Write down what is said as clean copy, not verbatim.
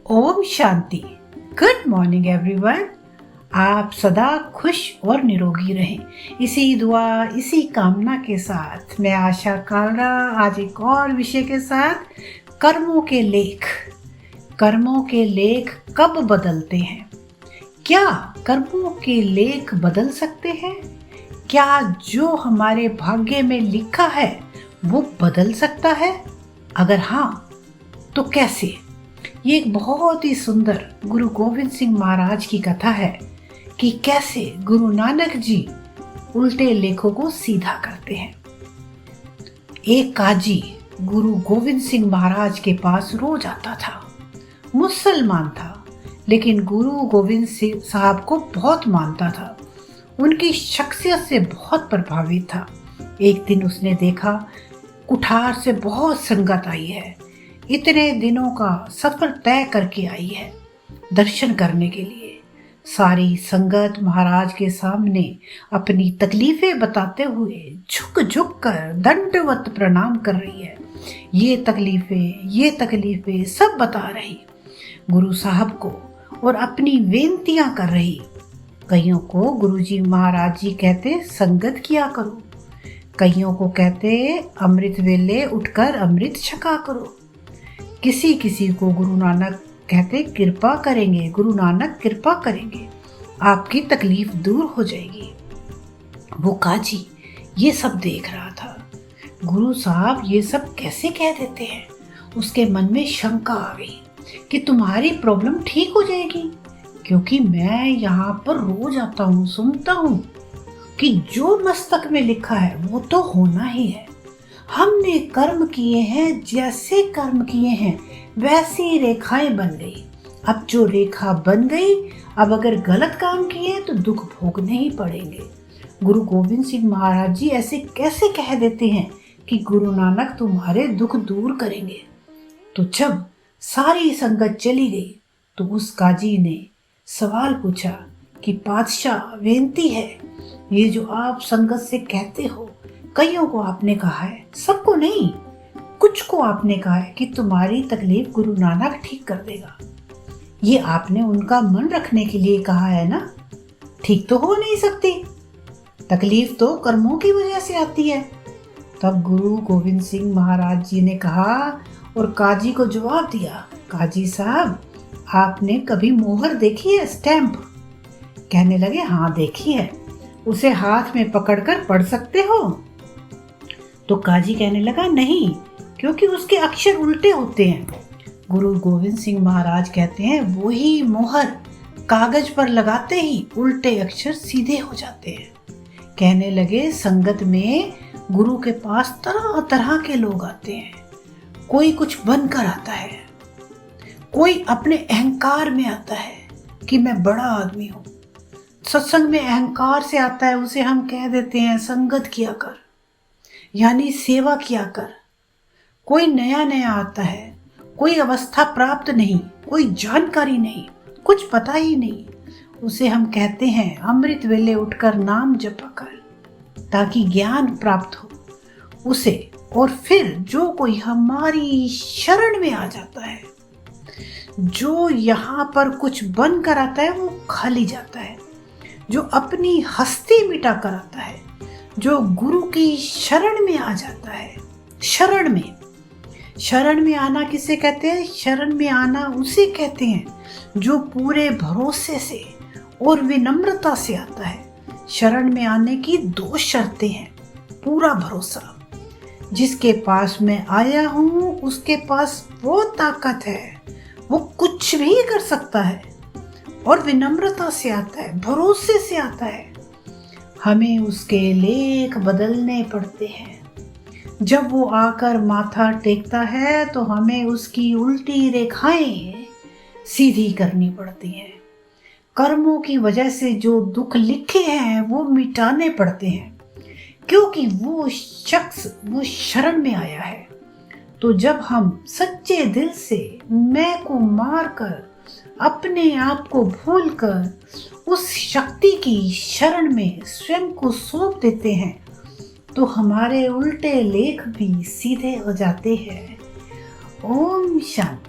ओम Shanti. Good morning everyone. आप सदा खुश और निरोगी रहें, इसी दुआ इसी कामना के साथ मैं आशा कालरा आज एक और विषय के साथ कर्मों के लेख कब बदलते हैं? क्या कर्मों के लेख बदल सकते हैं? क्या जो हमारे भाग्य में लिखा है वो बदल सकता है? अगर हाँ तो कैसे? ये एक बहुत ही सुंदर गुरु गोविंद सिंह महाराज की कथा है कि कैसे गुरु नानक जी उल्टे लेखों को सीधा करते हैं। एक काजी गुरु गोविंद सिंह महाराज के पास रोज आता था। मुसलमान था, लेकिन गुरु गोविंद सिंह साहब को बहुत मानता था। उनकी शख्सियत से बहुत प्रभावित था। एक दिन उसने देखा कुठार से बहुत संगत आई है, इतने दिनों का सफर तय करके आई है दर्शन करने के लिए। सारी संगत महाराज के सामने अपनी तकलीफें बताते हुए झुक झुक कर दंडवत प्रणाम कर रही है। ये तकलीफें सब बता रही गुरु साहब को और अपनी बेनतियां कर रही। कईयों को गुरुजी महाराज जी कहते संगत किया करो, कईयों को कहते अमृत वेले उठकर अमृत छका करो, किसी को गुरु नानक कहते कृपा करेंगे, गुरु नानक कृपा करेंगे, आपकी तकलीफ दूर हो जाएगी। वो काजी ये सब देख रहा था। गुरु साहब ये सब कैसे कह देते हैं? उसके मन में शंका आ गई कि तुम्हारी प्रॉब्लम ठीक हो जाएगी, क्योंकि मैं यहाँ पर रोज आता हूँ, सुनता हूँ कि जो मस्तक में लिखा है वो तो होना ही है। हमने कर्म किए हैं, जैसे कर्म किए हैं वैसी रेखाएं बन गई। अब जो रेखा बन गई, अब अगर गलत काम किए तो दुख भोगने ही पड़ेंगे। गुरु गोविंद सिंह महाराज जी ऐसे कैसे कह देते हैं कि गुरु नानक तुम्हारे दुख दूर करेंगे? तो जब सारी संगत चली गई तो उस काजी ने सवाल पूछा कि पातशाह बेनती है, ये जो आप संगत से कहते हो, कईयों को आपने कहा है, सबको नहीं, कुछ को आपने कहा है कि तुम्हारी तकलीफ गुरु नानक ठीक कर देगा। ये आपने उनका मन रखने के लिए कहा है ना? ठीक तो हो नहीं सकती, तकलीफ तो कर्मों की वजह से आती है। तब गुरु गोविंद सिंह महाराज जी ने कहा और काजी को जवाब दिया, काजी साहब आपने कभी मोहर देखी है, स्टैंप? कहने लगे हाँ देखी है, उसे हाथ में पकड़कर पढ़ सकते हो? तो काजी कहने लगा नहीं, क्योंकि उसके अक्षर उल्टे होते हैं। गुरु गोविंद सिंह महाराज कहते हैं वही मोहर कागज पर लगाते ही उल्टे अक्षर सीधे हो जाते हैं। कहने लगे संगत में गुरु के पास तरह तरह के लोग आते हैं। कोई कुछ बनकर आता है, कोई अपने अहंकार में आता है कि मैं बड़ा आदमी हूँ। सत्संग में अहंकार से आता है, उसे हम कह देते हैं संगत किया कर, यानी सेवा किया कर। कोई नया आता है, कोई अवस्था प्राप्त नहीं, कोई जानकारी नहीं, कुछ पता ही नहीं, उसे हम कहते हैं अमृत वेले उठकर नाम जपा कर, ताकि ज्ञान प्राप्त हो उसे। और फिर जो कोई हमारी शरण में आ जाता है, जो यहाँ पर कुछ बन कर आता है वो खाली जाता है। जो अपनी हस्ती मिटा कर आता है, जो गुरु की शरण में आ जाता है। शरण में आना किसे कहते हैं? शरण में आना उसे कहते हैं जो पूरे भरोसे से और विनम्रता से आता है। शरण में आने की 2 शर्तें हैं। पूरा भरोसा, जिसके पास मैं आया हूँ उसके पास वो ताकत है, वो कुछ भी कर सकता है। और विनम्रता से आता है, भरोसे से आता है। हमें उसके लेख बदलने पड़ते हैं। जब वो आकर माथा टेकता है तो हमें उसकी उल्टी रेखाएं सीधी करनी पड़ती हैं। कर्मों की वजह से जो दुख लिखे हैं वो मिटाने पड़ते हैं, क्योंकि वो शख्स वो शरण में आया है। तो जब हम सच्चे दिल से मैं को मारकर अपने आप को भूलकर उस शक्ति की शरण में स्वयं को सौंप देते हैं तो हमारे उल्टे लेख भी सीधे हो जाते हैं। ओम शांति।